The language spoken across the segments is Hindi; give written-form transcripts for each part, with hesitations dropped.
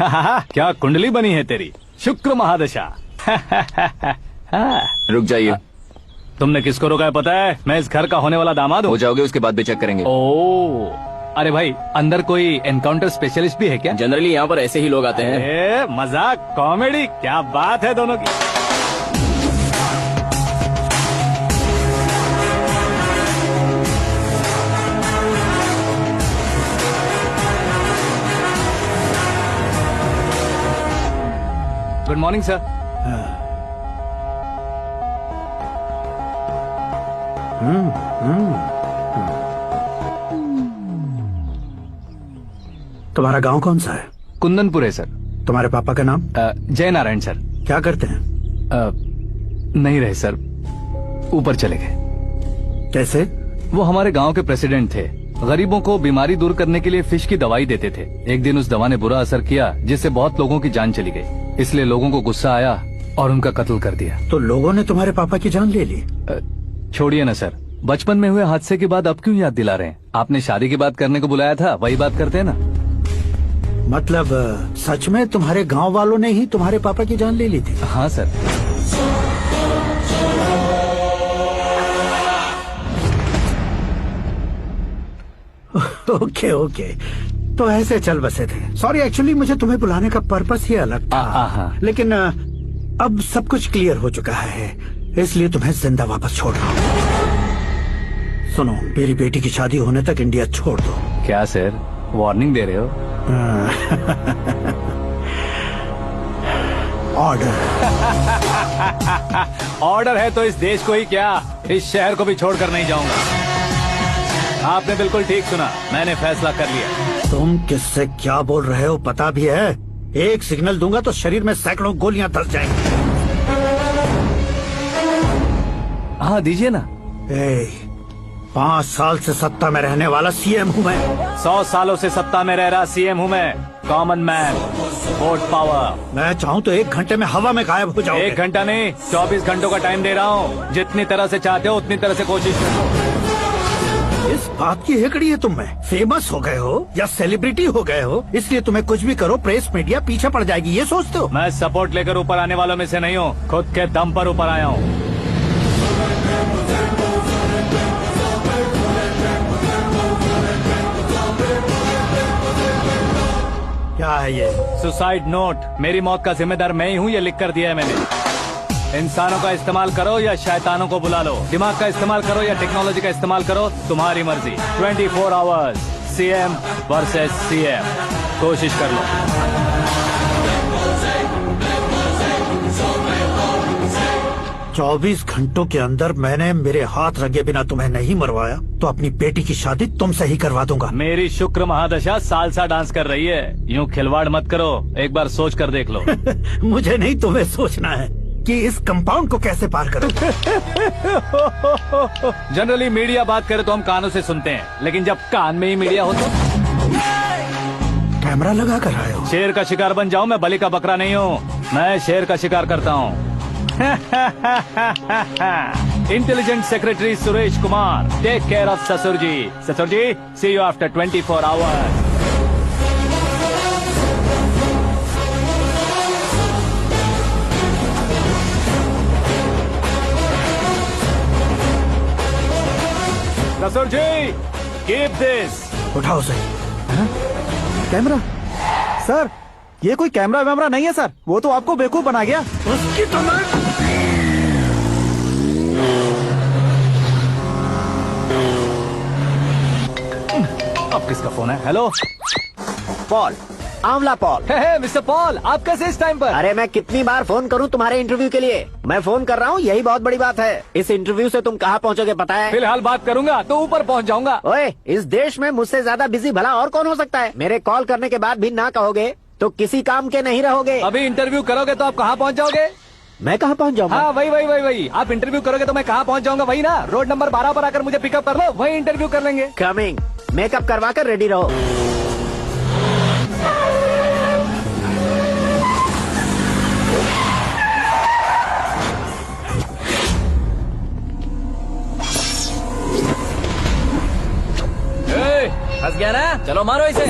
क्या कुंडली बनी है तेरी, शुक्र महादशा। रुक जाइए। तुमने किसको रोका है पता है? मैं इस घर का होने वाला दामाद हूँ। हो जाओगे उसके बाद भी चेक करेंगे। ओ, अरे भाई अंदर कोई एनकाउंटर स्पेशलिस्ट भी है क्या? जनरली यहाँ पर ऐसे ही लोग आते हैं। मजाक कॉमेडी, क्या बात है दोनों की। Good morning sir. तुम्हारा गांव कौन सा है? कुंदनपुर है सर। तुम्हारे पापा का नाम? जय नारायण सर। क्या करते हैं? नहीं रहे सर, ऊपर चले गए। कैसे? वो हमारे गांव के प्रेसिडेंट थे। गरीबों को बीमारी दूर करने के लिए फिश की दवाई देते थे। एक दिन उस दवा ने बुरा असर किया जिससे बहुत लोगों की जान चली गई। इसलिए लोगों को गुस्सा आया और उनका कत्ल कर दिया। तो लोगों ने तुम्हारे पापा की जान ले ली? छोड़िए ना सर, बचपन में हुए हादसे के बाद अब क्यों याद दिला रहे हैं? आपने शादी की बात करने को बुलाया था, वही बात करते हैं ना। मतलब सच में तुम्हारे गांव वालों ने ही तुम्हारे पापा की जान ले ली थी? हाँ सर। ओके ओके, तो ऐसे चल बसे थे। सॉरी, एक्चुअली मुझे तुम्हें बुलाने का पर्पस ही अलग था। लेकिन अब सब कुछ क्लियर हो चुका है, इसलिए तुम्हें जिंदा वापस छोड़ रहा हूँ। सुनो, मेरी बेटी की शादी होने तक इंडिया छोड़ दो। क्या सर, वार्निंग दे रहे हो? ऑर्डर। ऑर्डर है तो इस देश को ही क्या, इस शहर को भी छोड़कर नहीं जाऊंगा। आपने बिल्कुल ठीक सुना, मैंने फैसला कर लिया। तुम किससे क्या बोल रहे हो पता भी है? एक सिग्नल दूंगा तो शरीर में सैकड़ों गोलियां धस जाएंगी। हाँ दीजिए ना। 5 साल से सत्ता में रहने वाला सीएम हूँ मैं। 100 सालों से सत्ता में रह रहा सीएम हूँ मैं। Common man, vote power. मैं चाहूँ तो 1 घंटे में हवा में गायब हो जाऊँ। 1 घंटा नहीं, 24 घंटों का टाइम दे रहा हूँ। जितनी तरह से चाहते हो उतनी तरह से कोशिश करो। इस बात की हेकड़ी है तुम में। फेमस हो गए हो या सेलिब्रिटी हो गए हो, इसलिए तुम्हें कुछ भी करो प्रेस मीडिया पीछे पड़ जाएगी, ये सोचते हो? मैं सपोर्ट लेकर ऊपर आने वालों में से नहीं हूँ, खुद के दम पर ऊपर आया हूँ। क्या है ये? Suicide note. मेरी मौत का जिम्मेदार मैं ही हूँ, ये लिख कर दिया है मैंने। इंसानों का इस्तेमाल करो या शैतानों को बुला लो, दिमाग का इस्तेमाल करो या टेक्नोलॉजी का इस्तेमाल करो, तुम्हारी मर्जी। 24 आवर्स, सीएम वर्सेस सीएम, कोशिश कर लो। चौबीस घंटों के अंदर मैंने मेरे हाथ रंगे बिना तुम्हें नहीं मरवाया तो अपनी बेटी की शादी तुमसे ही करवा दूंगा। मेरी शुक्र महादशा सालसा डांस कर रही है, यूँ खिलवाड़ मत करो, एक बार सोच कर देख लो। मुझे नहीं, तुम्हें सोचना है कि इस कंपाउंड को कैसे पार करो। जनरली मीडिया बात करे तो हम कानों से सुनते हैं, लेकिन जब कान में ही मीडिया हो तो कैमरा लगा कर आए हो। शेर का शिकार बन जाऊं, मैं बलि का बकरा नहीं हूँ, मैं शेर का शिकार करता हूँ। Intelligent secretary Suresh Kumar, take care of ससुर जी। ससुर जी, सी यू आफ्टर 24 आवर्स। ससुर जी, कीप दिस। उठाओ सही। कैमरा? सर, ये कोई कैमरा वैमरा नहीं है सर, वो तो आपको बेवकूफ बना गया। उसकी तो मैं... अब किसका फोन है? हेलो पॉल, आंवला पॉल। मिस्टर पॉल, आप कैसे इस टाइम पर? अरे मैं कितनी बार फोन करूं तुम्हारे इंटरव्यू के लिए? मैं फोन कर रहा हूं, यही बहुत बड़ी बात है। इस इंटरव्यू से तुम कहां पहुंचोगे पता है? फिलहाल बात करूंगा तो ऊपर पहुंच जाऊंगा। ओए, इस देश में मुझसे ज्यादा बिजी भला और कौन हो सकता है? मेरे कॉल करने के बाद भी ना कहोगे तो किसी काम के नहीं रहोगे। अभी इंटरव्यू करोगे तो आप कहाँ पहुँच जाओगे? मैं कहाँ पहुँच जाऊंगा? हाँ वही। आप इंटरव्यू करोगे तो मैं कहाँ पहुँच जाऊंगा? वही ना, रोड नंबर 12 पर आकर मुझे पिकअप कर लो, वही इंटरव्यू कर लेंगे। कमिंग। मेकअप करवा कर रेडी रहो। फंस गया ना, चलो मारो इसे।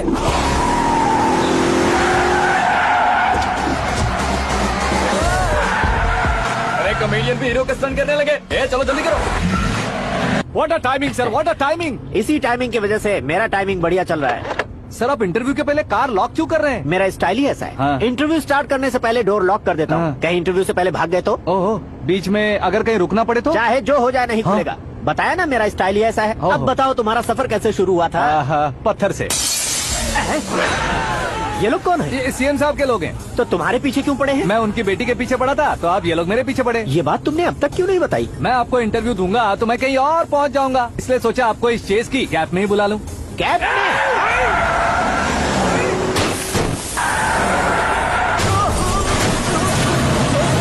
विलियन भी हीरो का स्टंट करने लगे। चलो जल्दी करो। What a timing sir, what a timing. इसी टाइमिंग की वजह से मेरा टाइमिंग बढ़िया चल रहा है। सर आप इंटरव्यू के पहले कार लॉक क्यों कर रहे हैं? मेरा स्टाइल ही ऐसा है। हाँ। इंटरव्यू स्टार्ट करने से पहले डोर लॉक कर देता हूँ। हाँ। कहीं इंटरव्यू से पहले भाग गए तो ओहो, बीच में अगर कहीं रुकना पड़े तो? चाहे जो हो जाए नहीं हाँ। खुलेगा। बताया ना मेरा स्टाइल ही ऐसा है। ओहो। अब बताओ तुम्हारा सफर कैसे शुरू हुआ था? पत्थर से। ये लोग कौन है? ये सीएम साहब के लोग हैं। तो तुम्हारे पीछे क्यों पड़े हैं? मैं उनकी बेटी के पीछे पड़ा था, तो आप ये लोग मेरे पीछे पड़े। ये बात तुमने अब तक क्यों नहीं बताई? मैं आपको इंटरव्यू दूंगा तो मैं कहीं और पहुंच जाऊंगा, इसलिए सोचा आपको इस चेस की कैप में ही बुला लूं। कैब में?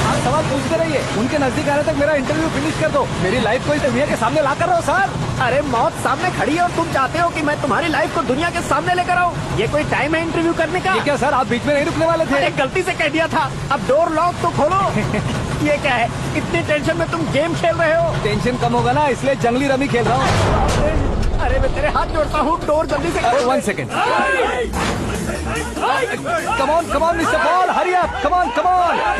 आप सवाल पूछते रहिए, उनके नजदीक आने तक मेरा इंटरव्यू फिनिश कर दो। मेरी लाइफ को इस दुनिया के सामने ला कर रहो सर। अरे मौत सामने खड़ी है और तुम चाहते हो कि मैं तुम्हारी लाइफ को दुनिया के सामने लेकर आऊं? ये कोई टाइम है इंटरव्यू करने का? ये क्या सर, आप बीच में नहीं रुकने वाले थे? अरे गलती से कह दिया था। अब डोर लॉक तो खोलो। ये क्या है? इतनी टेंशन में तुम गेम खेल रहे हो? टेंशन कम होगा ना, इसलिए जंगली रमी खेल रहा हूँ। अरे मैं तेरे हाथ जोड़ता हूँ, डोर जल्दी से खोल। 1 second. Come on, Mr. Paul, hurry up. Come on.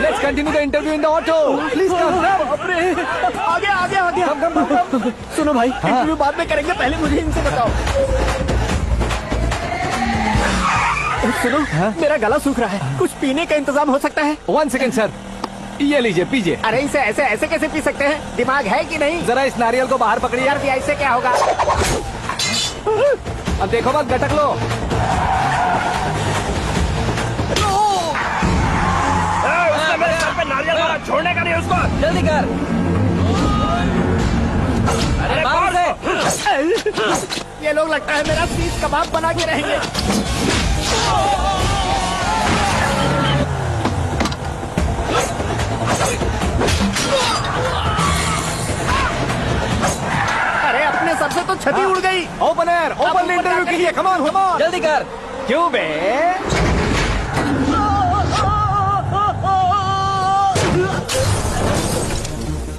Let's continue the interview in the auto. Please come. आगे आगे आगे। Come. सुनो भाई, इंटरव्यू बाद में करेंगे, पहले मुझे इनसे बताओ। सुनो, मेरा गला सूख रहा है, कुछ पीने का इंतजाम हो सकता है? 1 सेकेंड सर, ये लीजिए पीजिए। अरे इसे ऐसे ऐसे कैसे पी सकते हैं? दिमाग है कि नहीं? जरा इस नारियल को बाहर पकड़िए। यार दिया, इससे क्या होगा? अब देखो मत, गटक लो। छोड़ने का नहीं उसको। जल्दी कर। अरे बाहर से। ये लोग लगता है मेरा सीख कबाब बना के रहेंगे। अरे अपने सर से तो छती उड़ गई। ओपन एयर, ओपन इंटरव्यू कीजिए। Come on. जल्दी कर। क्यों बे?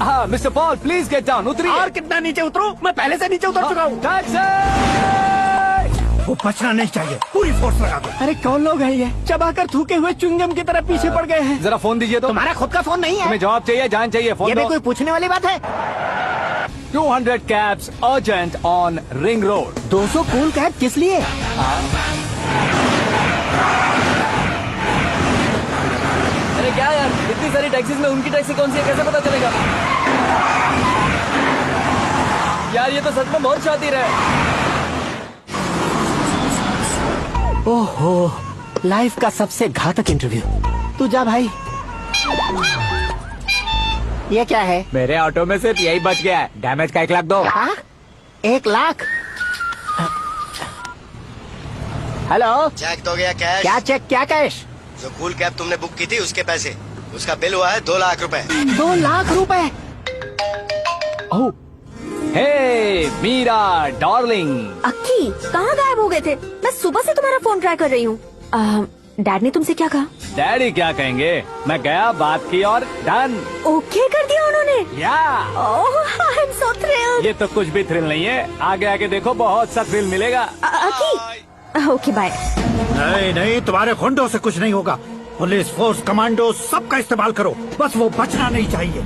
हाँ mister Paul, please get down. उतरिए। और कितना नीचे उतरूं? मैं पहले से नीचे उतर चुका हूँ। टैक्सी! वो बचना नहीं चाहिए, पूरी फोर्स लगा दो। अरे कौन लोग हैं ये? चबाकर थूके हुए चुंगम की तरह पीछे पड़ गए हैं। जरा फोन दीजिए तो। तुम्हारा खुद का फोन नहीं है? तुम्हें जवाब चाहिए, जान चाहिए, फोन ये भी दो। कोई पूछने वाली बात है? 200 cabs urgent on Ring Road. 200 cool cab किस लिए? अरे क्या यार, इतनी सारी टैक्सीज में उनकी टैक्सी कौन सी है, कैसे पता चलेगा? यार ये तो सच में बहुत शातिर है। ओहो, लाइफ का सबसे घातक इंटरव्यू। तू जा भाई। ये क्या है? मेरे ऑटो में सिर्फ यही बच गया है, डैमेज का 1 लाख दो। हाँ? 1 लाख? हेलो, चेक तो गया कैश। क्या चेक, क्या कैश? जो कूल कैब तुमने बुक की थी उसके पैसे, उसका बिल हुआ है 2 लाख रुपए। 2 लाख रुपए? ओह, हे मीरा डार्लिंग। अक्की, कहाँ गायब हो गए थे? मैं सुबह से तुम्हारा फोन ट्राई कर रही हूँ। डैड ने तुमसे क्या कहा? डैडी क्या कहेंगे, मैं गया, बात की और डन। ओके कर दिया उन्होंने? या ओह, आई एम सो थ्रिल्ड। ये तो कुछ भी थ्रिल नहीं है, आगे आगे देखो बहुत सा थ्रिल मिलेगा। अक्की, ओके बाय। नहीं, तुम्हारे होंडो से कुछ नहीं होगा। पुलिस फोर्स, कमांडो, सबका इस्तेमाल करो, बस वो बचना नहीं चाहिए।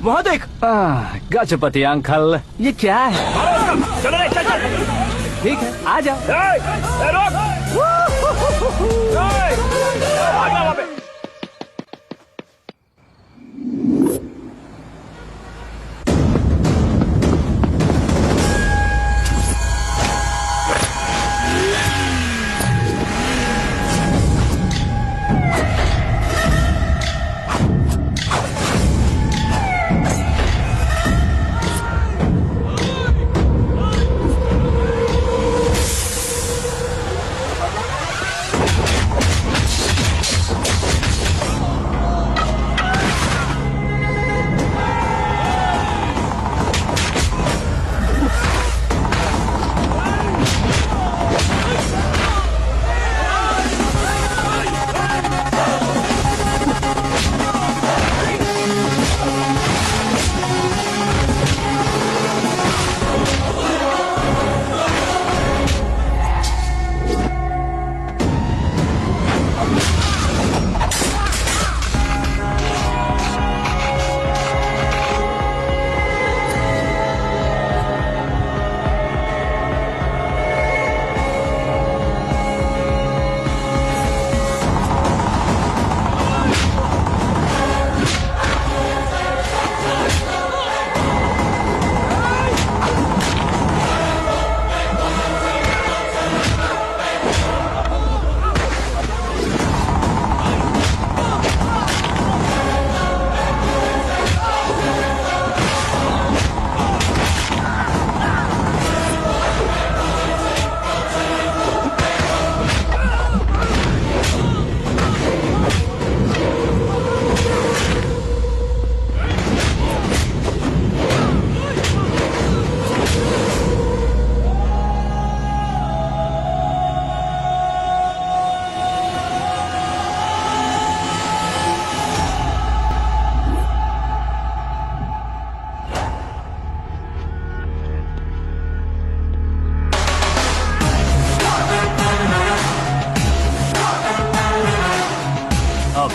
वहाँ देख। गजपति अंकल, ये क्या है? चलो रे, चल चल। ठीक है, आ जाओ।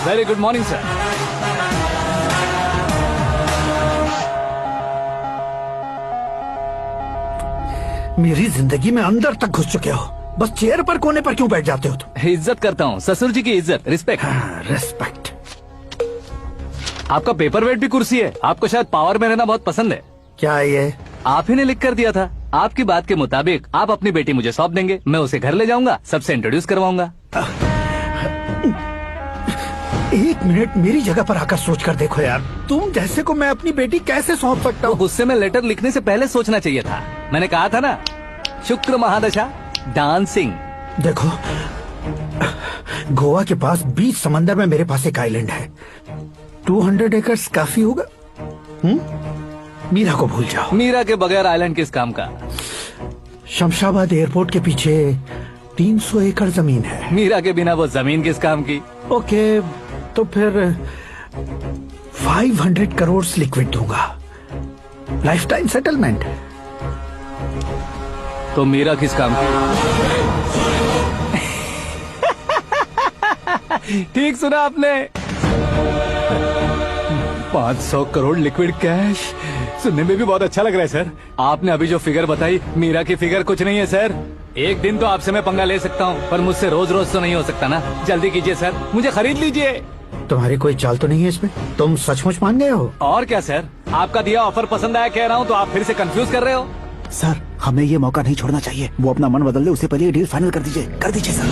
Very good morning sir. मेरी जिंदगी में अंदर तक घुस चुके हो, बस चेयर पर कोने पर क्यों बैठ जाते हो तुम? इज्जत करता हूँ, ससुर जी की इज्जत, रिस्पेक्ट। रेस्पेक्ट। आपका पेपर वेट भी कुर्सी है। आपको शायद पावर में रहना बहुत पसंद है। क्या ये? आप ही ने लिख कर दिया था। आपकी बात के मुताबिक आप अपनी बेटी मुझे सौंप देंगे, मैं उसे घर ले जाऊंगा, सबसे इंट्रोड्यूस करवाऊंगा। एक मिनट मेरी जगह पर आकर सोच कर देखो यार, तुम जैसे को मैं अपनी बेटी कैसे सौंप सकता तो हूँ? गुस्से में लेटर लिखने से पहले सोचना चाहिए था। मैंने कहा था ना, शुक्र महादशा डांसिंग। देखो, गोवा के पास बीच समंदर में मेरे पास एक आइलैंड है। 200 एकर्स काफी होगा। मीरा को भूल जाओ। मीरा के बगैर आइलैंड किस काम का? शमशाबाद एयरपोर्ट के पीछे 300 एकड़ जमीन है। मीरा के बिना वो जमीन किस काम की? ओके, तो फिर 500 करोड़ लिक्विड दूंगा, लाइफ टाइम सेटलमेंट। तो मीरा किस काम की? ठीक सुना आपने, 500 करोड़ लिक्विड कैश। सुनने में भी बहुत अच्छा लग रहा है सर। आपने अभी जो फिगर बताई, मीरा की फिगर कुछ नहीं है सर। एक दिन तो आपसे मैं पंगा ले सकता हूँ, पर मुझसे रोज रोज तो नहीं हो सकता ना। जल्दी कीजिए सर, मुझे खरीद लीजिए। तुम्हारी कोई चाल तो नहीं है इसमें? तुम सचमुच मान गए हो? और क्या सर, आपका दिया ऑफर पसंद आया कह रहा हूँ, तो आप फिर से कंफ्यूज कर रहे हो। सर, हमें ये मौका नहीं छोड़ना चाहिए। वो अपना मन बदल दे, उससे पहले ये डील फाइनल कर दीजिए सर।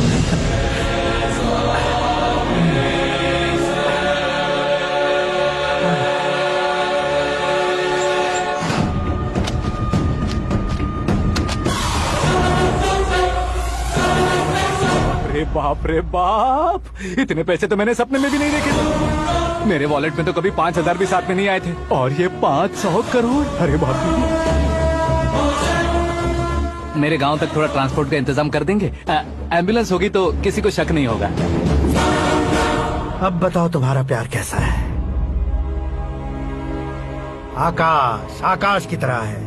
रे बाप, इतने पैसे तो मैंने सपने में भी नहीं देखे थे। मेरे वॉलेट में तो कभी 5,000 भी साथ में नहीं आए थे, और ये 500 करोड़। अरे बाप रे। मेरे गांव तक थोड़ा ट्रांसपोर्ट का इंतजाम कर देंगे? एम्बुलेंस होगी तो किसी को शक नहीं होगा। अब बताओ तुम्हारा प्यार कैसा है? आकाश आकाश की तरह है,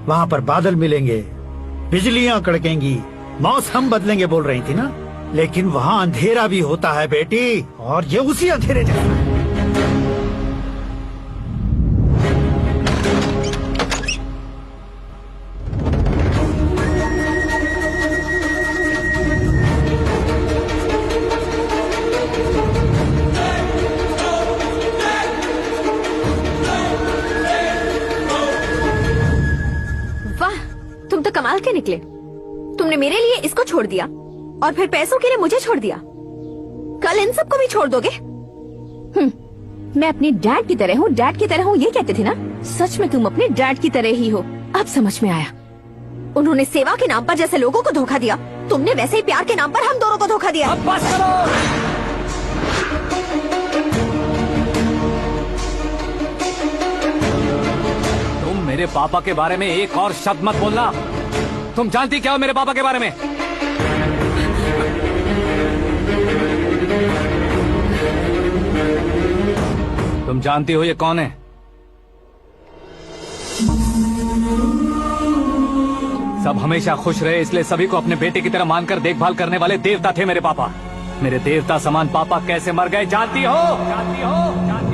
वहाँ पर बादल मिलेंगे, बिजलियां कड़केंगी, मौसम बदलेंगे बोल रही थी ना, लेकिन वहाँ अंधेरा भी होता है बेटी, और ये उसी अंधेरे जैसा है। वाह, तुम तो कमाल के निकले। तुमने मेरे लिए इसको छोड़ दिया और फिर पैसों के लिए मुझे छोड़ दिया। कल इन सबको भी छोड़ दोगे? मैं अपने डैड की तरह हूँ, डैड की तरह हूँ, ये कहते थे ना। सच में तुम अपने डैड की तरह ही हो। अब समझ में आया। उन्होंने सेवा के नाम पर जैसे लोगों को धोखा दिया, तुमने वैसे ही प्यार के नाम पर हम दोनों को धोखा दिया। अब बस करो। तुम मेरे पापा के बारे में एक और शब्द मत बोलना। तुम जानती क्या हो मेरे पापा के बारे में? तुम जानती हो ये कौन है? सब हमेशा खुश रहे, इसलिए सभी को अपने बेटे की तरह मानकर देखभाल करने वाले देवता थे मेरे पापा। मेरे देवता समान पापा कैसे मर गए जानती हो?